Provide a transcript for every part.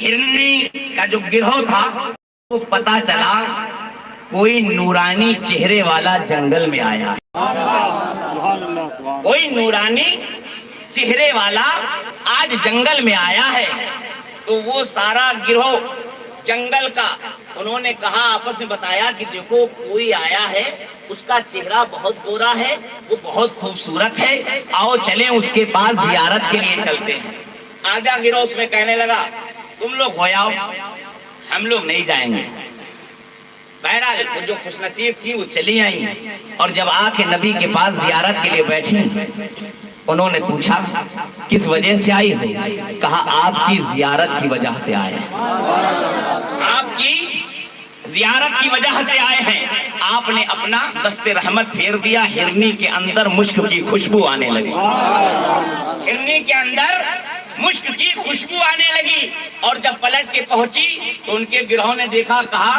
ہرنی کا جو گروہ تھا وہ پتا چلا کوئی نورانی چہرے والا جنگل میں آیا، کوئی نورانی چہرے والا آج جنگل میں آیا ہے۔ تو وہ سارا گروہ جنگل کا انہوں نے کہا، آپس میں بتایا کہ دیکھو کوئی آیا ہے، اس کا چہرہ بہت گورا ہے، وہ بہت خوبصورت ہے، آؤ چلیں اس کے پاس زیارت کے لیے چلتے ہیں۔ آدھا گروہ اس میں کہنے لگا تم لوگ ہو آؤ، ہم لوگ نہیں جائیں گے۔ بہرحال وہ جو خوش نصیب تھی وہ چلی آئی، اور جب آ کے نبی کے پاس زیارت کے لیے بیٹھی، انہوں نے پوچھا کس وجہ سے آئی ہو؟ کہا آپ کی زیارت کی وجہ سے آئے ہیں، آپ کی زیارت کی وجہ سے آئے ہیں۔ آپ نے اپنا دست رحمت پھیر دیا، ہرنی کے اندر مشک کی خوشبو آنے لگی، ہرنی کے اندر مشک کی خوشبو آنے لگی، اور جب پلٹ کے پہنچی تو ان کے گروہ نے دیکھا، کہا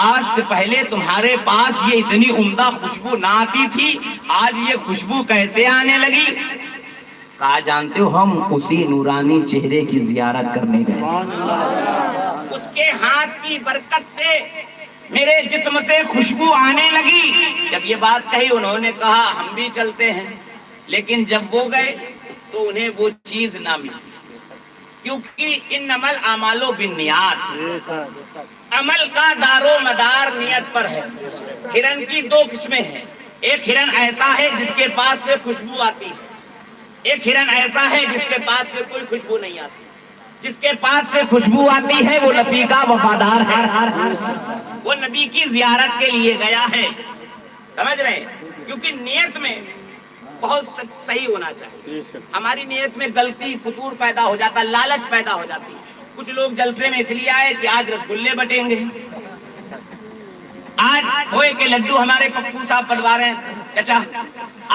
آج سے پہلے تمہارے پاس یہ اتنی عمدہ خوشبو نہ آتی تھی، آج یہ خوشبو کیسے آنے لگی؟ کہا جانتے ہو ہم اسی نورانی چہرے کی زیارت کرنے گئے، اس کے ہاتھ کی برکت سے میرے جسم سے خوشبو آنے لگی۔ جب یہ بات کہی انہوں نے کہا ہم بھی چلتے ہیں، لیکن جب وہ گئے تو انہیں وہ چیز نہ ملی، کیونکہ انما الاعمال بالنیات، عمل کا دار و مدار نیت پر ہے۔ ہرن کی دو قسمیں ہیں، ایک ہرن ایسا ہے جس کے پاس سے خوشبو آتی ہے، ایک ہرن ایسا ہے جس کے پاس سے کوئی خوشبو نہیں آتی۔ جس کے پاس سے خوشبو آتی ہے وہ نبی کا وفادار ہے، وہ نبی کی زیارت کے لیے گیا ہے، سمجھ رہے ہیں؟ کیونکہ نیت میں بہت صحیح ہونا چاہیے۔ ہماری نیت میں غلطی فطور پیدا ہو جاتا، لالچ پیدا ہو جاتی۔ کچھ لوگ جلسے میں اس لیے آئے کہ آج رسگلے بٹیں گے، آج کھوئے کے لڈو ہمارے پپو صاحب بنوا رہے ہیں، چچا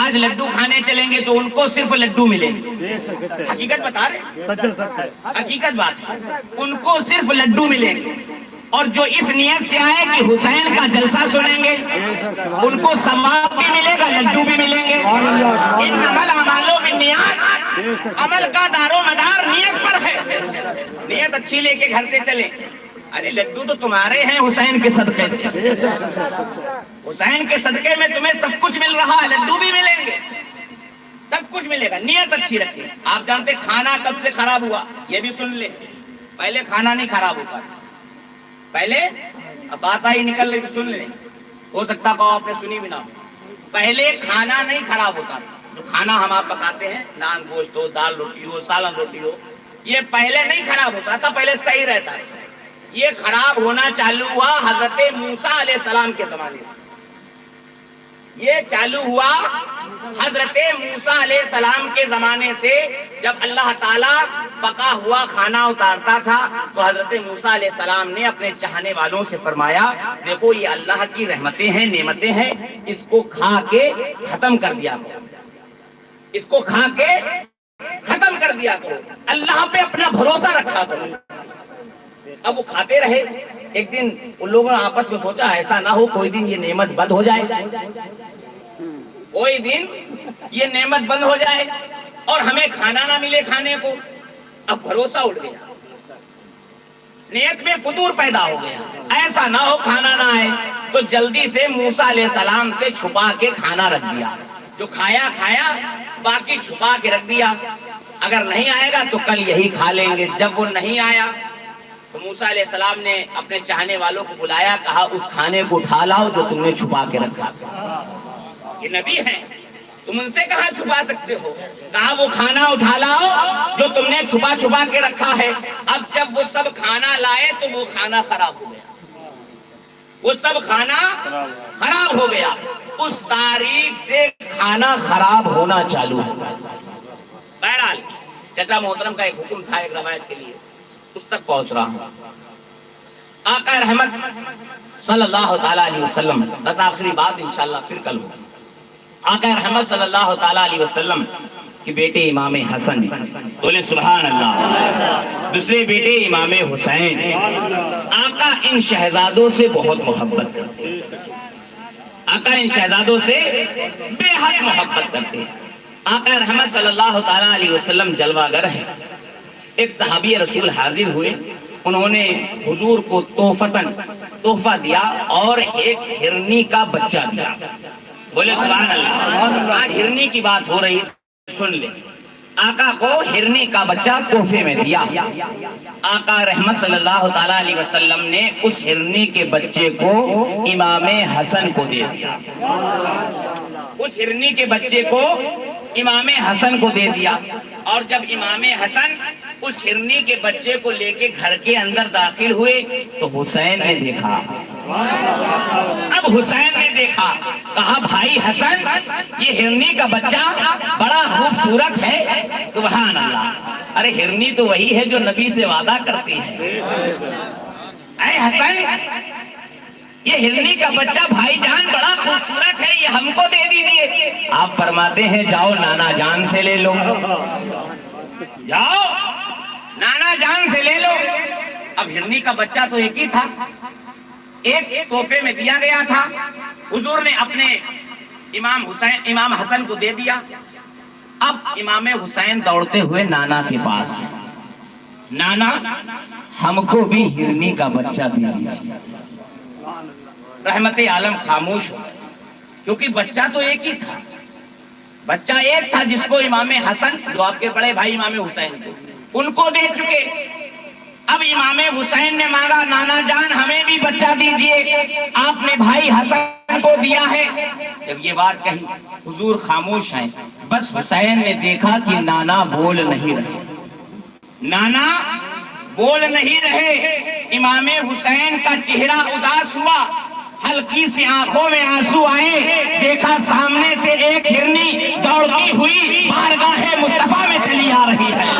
آج لڈو کھانے چلیں گے تو ان کو صرف لڈو ملیں گے۔ حقیقت بتا رہے، حقیقت بات ہے، ان کو صرف لڈو ملیں گے۔ اور جو اس نیت سے آئے کہ حسین کا جلسہ سنیں گے، ان کو ثواب بھی ملے گا، لڈو بھی ملیں گے۔ انما الاعمال بالنیات، عمل کا دار و مدار نیت پر ہے۔ نیت اچھی لے کے گھر سے چلیں، ارے لڈو تو تمہارے ہیں حسین کے صدقے سے، حسین کے صدقے میں تمہیں سب کچھ مل رہا ہے، لڈو بھی ملیں گے، سب کچھ ملے گا۔ نیت اچھی رکھیں۔ آپ جانتے کھانا کب سے خراب ہوا؟ یہ بھی سن لیں، پہلے کھانا نہیں خراب ہوتا، پہلے اب بات آئی نکل رہی تو سن لیں، ہو سکتا کہ آپ نے سنی بھی نہ ہو۔ پہلے کھانا نہیں خراب ہوتا تھا، جو کھانا ہم آپ پکاتے ہیں، نان گوشت ہو، دال روٹی ہو، سالن روٹی ہو، یہ پہلے نہیں خراب ہوتا تھا، پہلے صحیح رہتا تھا۔ یہ خراب ہونا چالو ہوا حضرت موسیٰ علیہ السلام کے زمانے سے، یہ چالو ہوا حضرت موسیٰ علیہ السلام کے زمانے سے۔ جب اللہ تعالیٰ پکا ہوا کھانا اتارتا تھا تو حضرت موسیٰ علیہ السلام نے اپنے چاہنے والوں سے فرمایا دیکھو یہ اللہ کی رحمتیں ہیں، نعمتیں ہیں، اس کو کھا کے ختم کر دیا کرو، اس کو کھا کے ختم کر دیا کرو، اللہ پہ اپنا بھروسہ رکھا کرو۔ اب وہ کھاتے رہے۔ ایک دن ان لوگوں نے آپس میں سوچا ایسا نہ ہو کوئی دن یہ نعمت بند ہو جائے، کوئی دن یہ نعمت بند ہو جائے اور ہمیں کھانا نہ ملے کھانے کو۔ اب بھروسہ اٹھ گیا، نیت میں فطور پیدا ہو گیا، ایسا نہ ہو کھانا نہ آئے۔ تو جلدی سے موسیٰ علیہ السلام سے چھپا کے کھانا رکھ دیا، جو کھایا کھایا، باقی چھپا کے رکھ دیا، اگر نہیں آئے گا تو کل یہی کھا لیں گے۔ جب وہ نہیں آیا تو موسیٰ علیہ السلام نے اپنے چاہنے والوں کو بلایا، کہا اس کھانے کو اٹھا لاؤ جو تم نے چھپا کے رکھا تھا، یہ نبی ہیں تم ان سے کہاں چھپا سکتے ہو؟ کہا وہ کھانا اٹھا لاؤ جو تم نے چھپا چھپا کے رکھا ہے۔ اب جب وہ سب کھانا لائے تو وہ کھانا خراب ہو گیا، وہ سب کھانا خراب ہو گیا۔ اس تاریخ سے کھانا خراب ہونا چالو ہو۔ بہرحال چچا محترم کا ایک حکم تھا ایک روایت کے لیے، اس تک پہنچ رہا ہوں۔ آقا رحمت صلی اللہ تعالیٰ علیہ وسلم، بس آخری بات انشاءاللہ پھر کل ہو۔ آقا رحمت صلی اللہ تعالیٰ علیہ وسلم کے بیٹے امام حسن، بولے سبحان اللہ، دوسرے بیٹے امام حسین، آقا ان شہزادوں سے بہت محبت کرتے، آقا ان شہزادوں سے بے حد محبت کرتے۔ آقا رحمت صلی اللہ تعالیٰ علیہ وسلم جلوہ گر ہے۔ ایک صحابی رسول حاضر ہوئے، انہوں نے حضور کو تحفہ دیا اور ایک ہرنی کا بچہ دیا. بولے سبحان اللہ. آج ہرنی کی بات ہو رہی, سن لے. آقا کو ہرنی کا بچہ تحفے میں دیا. آقا رحمت صلی اللہ تعالیٰ علیہ وسلم نے اس ہرنی کے بچے کو امام حسن کو دے دیا. اس ہرنی کے بچے کو امام حسن کو دے دیا. اور جب امام حسن اس ہرنی کے بچے کو لے کے گھر کے اندر داخل ہوئے تو حسین نے دیکھا. اب حسین نے دیکھا, کہا بھائی حسن, یہ ہرنی کا بچہ بڑا خوبصورت ہے. سبحان اللہ. ارے ہرنی تو وہی ہے جو نبی سے وعدہ کرتی ہے. اے حسن, یہ ہرنی کا بچہ بھائی جان بڑا خوبصورت ہے, یہ ہم کو دے دیجئے. آپ فرماتے ہیں جاؤ نانا جان سے لے لو, جاؤ نانا جان سے لے لو. اب ہرنی کا بچہ تو ایک ہی تھا, ایک تحفے میں دیا گیا تھا. حضور نے اپنے امام حسن کو دے دیا. اب امام حسین دوڑتے ہوئے نانا کے پاس ہیں. نانا, ہم کو بھی ہرنی کا بچہ دے دیجیے. رحمت عالم خاموش ہو, کیونکہ بچہ تو ایک ہی تھا. بچہ ایک تھا جس کو امام حسن, جو آپ کے بڑے بھائی امام حسین کو, ان کو دے چکے. اب امام حسین نے مانگا نانا جان ہمیں بھی بچہ دیجئے, آپ نے بھائی حسن کو دیا ہے. جب یہ بات کہی حضور خاموش ہیں. بس حسین نے دیکھا کہ نانا بول نہیں رہے, نانا بول نہیں رہے. امام حسین کا چہرہ اداس ہوا, ہلکی سی آنکھوں میں آنسو آئے. دیکھا سامنے سے ایک ہرنی دوڑتی ہوئی بارگاہ مصطفیٰ میں چلی آ رہی ہے.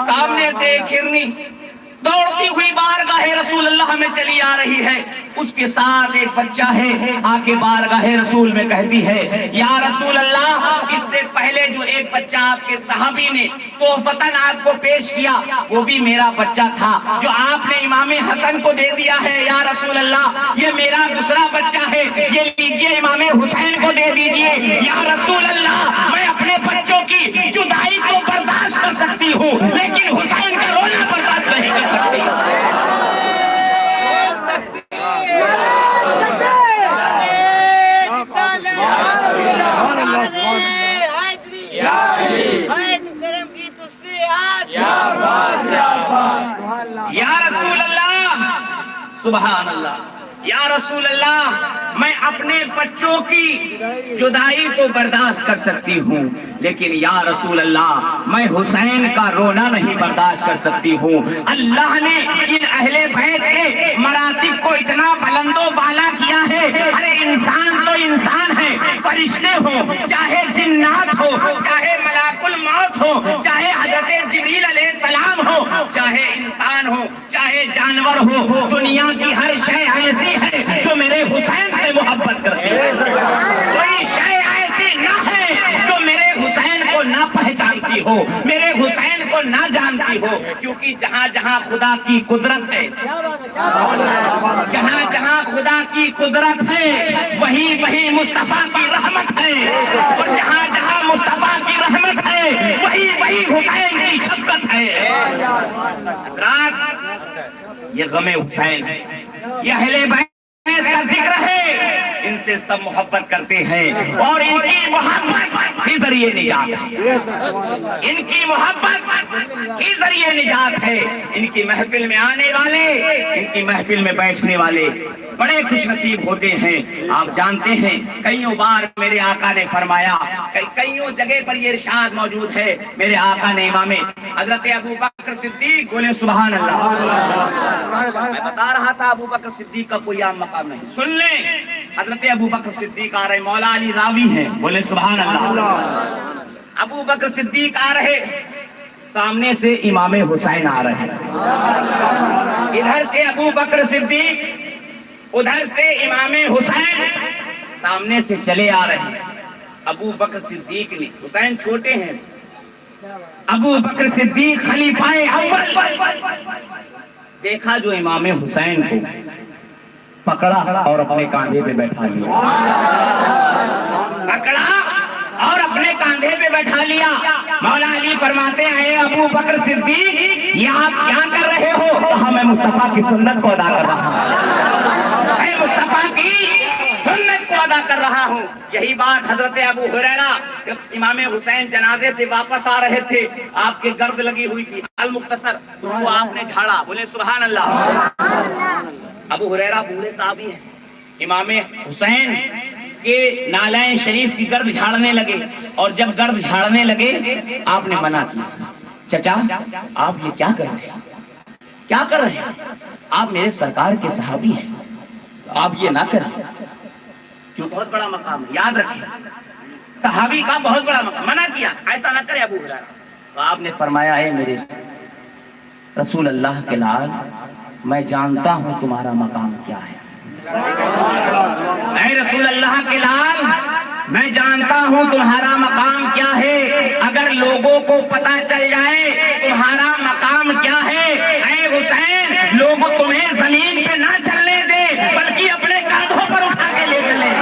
سامنے سے ایک ہرنی دوڑتی ہوئی بارگاہ رسول اللہ میں چلی آ رہی ہے. اس کے ساتھ ایک بچہ ہے. آ کے بارگاہ رسول میں کہتی ہے یا رسول اللہ, اس سے پہلے جو ایک بچہ آپ کے صحابی نے تحفتاً آپ کو پیش کیا وہ بھی میرا بچہ تھا, جو آپ نے امام حسن کو دے دیا ہے. یا رسول اللہ, یہ میرا دوسرا بچہ ہے, یہ لیجئے امام حسین کو دے دیجئے. یا رسول اللہ, میں اپنے بچوں کی جدائی تو برداشت کر سکتی ہوں, لیکن حسین کا رونا برداشت نہیں کر سکتی. یا رسول اللہ, سبحان اللہ. یا رسول اللہ, میں اپنے بچوں کی جدائی تو برداشت کر سکتی ہوں, لیکن یا رسول اللہ میں حسین کا رونا نہیں برداشت کر سکتی ہوں. اللہ نے ان اہل بیت کے مراتب کو اتنا بلند و بالا کیا ہے. ارے انسان تو انسان ہے, فرشتے ہوں, چاہے جنات ہو, چاہے ملاک الموت ہو, چاہے حضرت جبریل علیہ السلام ہو, چاہے انسان ہو, چاہے جانور ہو, دنیا کی ہر شے ایسی ہے جو میرے حسین سے محبت کرتی ہے. کوئی شے ایسی نہ ہے جو میرے حسین کو نہ پہچانتی ہو, میرے حسین کو نہ جانتی ہو. کیونکہ جہاں جہاں خدا کی قدرت ہے, جہاں جہاں خدا کی قدرت ہے, وہیں وہیں مصطفیٰ کی رحمت ہے. اور جہاں جہاں مصطفیٰ کی رحمت ہے, وہیں وہیں حسین کی شفقت ہے. حضرات, یہ غم حسین ہے, یہ اہل بیت کا ذکر ہے. ان سے سب محبت کرتے ہیں, اور ان کی محبت ہی ذریعے نجات ہے. ان کی محبت ہی ذریعے نجات ہے. ان کی محفل میں آنے والے, ان کی محفل میں بیٹھنے والے بڑے خوش نصیب ہوتے ہیں. آپ جانتے ہیں کئیوں بار میرے آقا نے فرمایا, کئیوں جگہ پر یہ ارشاد موجود ہے. میرے آقا نے امام حضرت ابو بکر صدیق, بولے سبحان اللہ. میں بتا رہا تھا ابو بکر صدیق کا کوئی عام مقام نہیں. سن لیں, حضرت ابو بکر صدیق آ رہے, مولا علی راوی ہیں, بولے سبحان اللہ. ابو بکر صدیق آ رہے, سامنے سے امام حسین آ رہے ہیں. ادھر سے ابو بکر صدیق, ادھر سے امام حسین سامنے سے چلے آ رہے ہیں. ابو بکر صدیق نے, حسین چھوٹے ہیں, ابو بکر صدیق خلیفہ اول, دیکھا جو امام حسین کو پکڑا اور اپنے کاندھے پہ بیٹھا لیا، پکڑا اور اپنے کاندھے پہ بیٹھا لیا۔ مولا علی فرماتے ہیں ابو بکر صدیق یہ آپ کیا کر رہے ہو؟ کہا میں مصطفیٰ کی سنت کو ادا کر رہا ہوں، میں مصطفیٰ کی سنت کو ادا کر رہا ہوں۔ یہی بات حضرت ابو ہریرہ جب امام حسین جنازے سے واپس آ رہے تھے، آپ کے گرد لگی ہوئی تھی المختصر، اس کو آپ نے جھاڑا، بولے سبحان اللہ۔ ابو ہریرہ بوڑھے صحابی ہیں، امام حسین کے نالین شریف کی گرد جھاڑنے لگے، اور جب گرد جھاڑنے لگے آپ نے منع کیا، چچا آپ یہ کیا کر رہے ہیں؟ کیا کر رہے ہیں؟ آپ میرے سرکار کے صحابی ہیں، آپ یہ نہ کریں، کیوں؟ بہت بڑا مقام ہے، یاد رکھیں، صحابی کا بہت بڑا مقام، منع کیا ایسا نہ کرے ابو ہریرہ۔ تو آپ نے فرمایا اے میرے رسول اللہ کے لال، میں جانتا ہوں تمہارا مقام کیا ہے، اے رسول اللہ کے لال میں جانتا ہوں تمہارا مقام کیا ہے، اگر لوگوں کو پتا چل جائے تمہارا مقام کیا ہے، اے حسین لوگ تمہیں زمین پہ نہ چلنے دے بلکہ اپنے کاندھوں پر اٹھا کے لے چلے،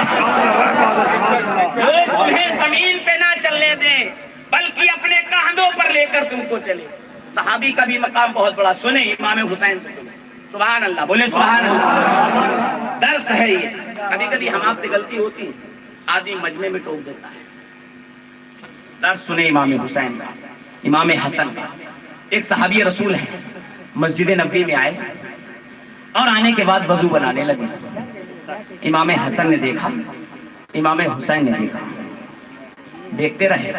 لوگ تمہیں زمین پہ نہ چلنے دیں بلکہ اپنے کاندھوں پر لے کر تم کو چلے۔ صحابی کا بھی مقام بہت بڑا، سنیں امام حسین سے سنیں، سبحان اللہ، بولے سبحان اللہ۔ درس ہے یہ، کبھی کبھی ہم آپ سے غلطی ہوتی ہے، آدمی مجمع میں ٹوک دیتا ہے۔ درس سنیں امام حسین کا، امام حسن کا۔ ایک صحابی رسول ہے، مسجد نبوی میں آئے اور آنے کے بعد وضو بنانے لگے۔ امام حسن نے دیکھا، امام حسین نے دیکھا، دیکھتے رہے۔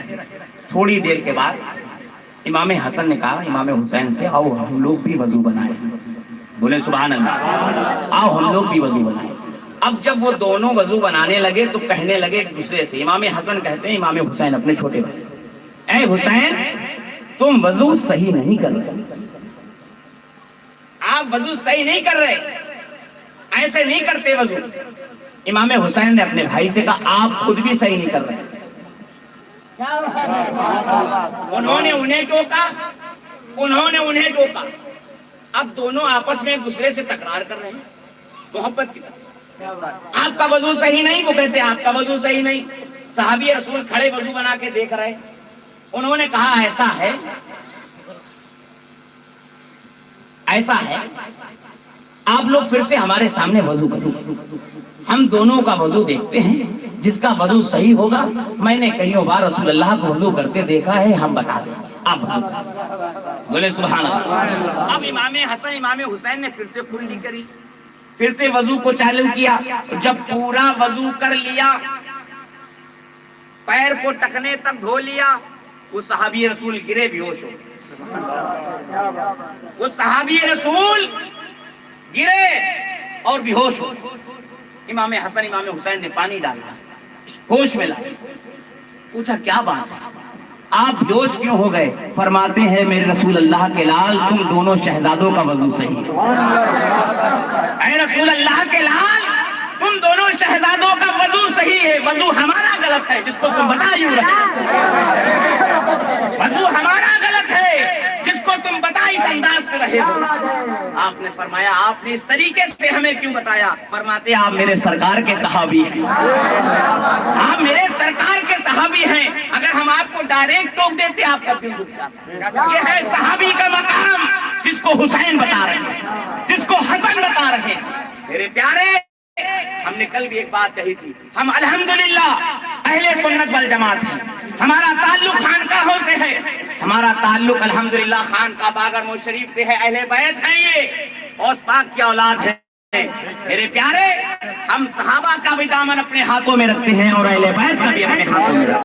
تھوڑی دیر کے بعد امام حسن نے کہا امام حسین سے آؤ ہم لوگ بھی وضو بنائیں، بولے سبحان اللہ، آؤ ہم لوگ بھی وضو بنائیں۔ اب جب وہ دونوں وضو بنانے لگے تو کہنے لگے ایک دوسرے سے، امام حسن کہتے ہیں امام حسین اپنے چھوٹے بھائی سے، اے حسین تم وضو صحیح نہیں کر رہے، آپ وضو صحیح نہیں کر رہے، ایسے نہیں کرتے وضو۔ امام حسین نے اپنے بھائی سے کہا آپ خود بھی صحیح نہیں کر رہے۔ انہوں نے انہیں ٹوکا، انہوں نے انہیں ٹوکا، اب دونوں آپس میں ایک دوسرے سے تکرار کر رہے ہیں محبت کی طرح۔ آپ کا وضو صحیح نہیں، وہ کہتے آپ کا وضو صحیح نہیں۔ صحابی رسول کھڑے وضو بنا کے دیکھ رہے، انہوں نے کہا ایسا ہے، ایسا ہے آپ لوگ پھر سے ہمارے سامنے وضو کرو، ہم دونوں کا وضو دیکھتے ہیں، جس کا وضو صحیح ہوگا، میں نے کئی بار رسول اللہ کو وضو کرتے دیکھا ہے، ہم بتا دیں آپ وضو کریں، بولے سبحان اللہ۔ اب امام حسن امام حسین نے پھر سے کھلی کری، پھر سے وضو کو چالو کیا، جب پورا وضو کر لیا، پیر کو ٹکنے تک دھو لیا، وہ صحابی رسول گرے بے ہوش ہو، وہ صحابی رسول گرے اور بے ہوش ہو۔ امام حسن امام حسین نے پانی ڈالا، ہوش میں لائے، پوچھا کیا بات ہے، آپ بیہوش کیوں ہو گئے؟ فرماتے ہیں میرے رسول اللہ کے لال تم دونوں شہزادوں کا وضو صحیح ہے، اے رسول اللہ کے لال تم دونوں شہزادوں کا وضو صحیح ہے، وضو ہمارا غلط ہے جس کو تم بتا یوں رہے، وضو ہمارا غلط ہے جس کو تم بتا اس انداز سے رہے ہو۔ آپ نے فرمایا آپ نے اس طریقے سے ہمیں کیوں بتایا؟ فرماتے آپ میرے سرکار کے صحابی ہیں، آپ میرے سرکار کے صحابی ہیں، اگر ہم آپ کو ڈائریکٹ ٹوک دیتے آپ کا دل دکھ جاتا۔ یہ ہے صحابی کا مقام جس کو حسین بتا رہے ہیں، جس کو حسن بتا رہے ہیں۔ میرے پیارے ہم نے کل بھی ایک بات کہی تھی، ہم الحمدللہ اہل سنت والجماعت ہیں، ہمارا تعلق خانقاہوں سے ہے، ہمارا تعلق الحمدللہ خانقاہ باغرمو شریف سے ہے، اہل بیت ہیں، یہ غوث پاک کی اولاد ہے۔ میرے پیارے ہم صحابہ کا بھی دامن اپنے ہاتھوں میں رکھتے ہیں اور اہل بیت کا بھی اپنے ہاتھوں میں رکھتے ہیں۔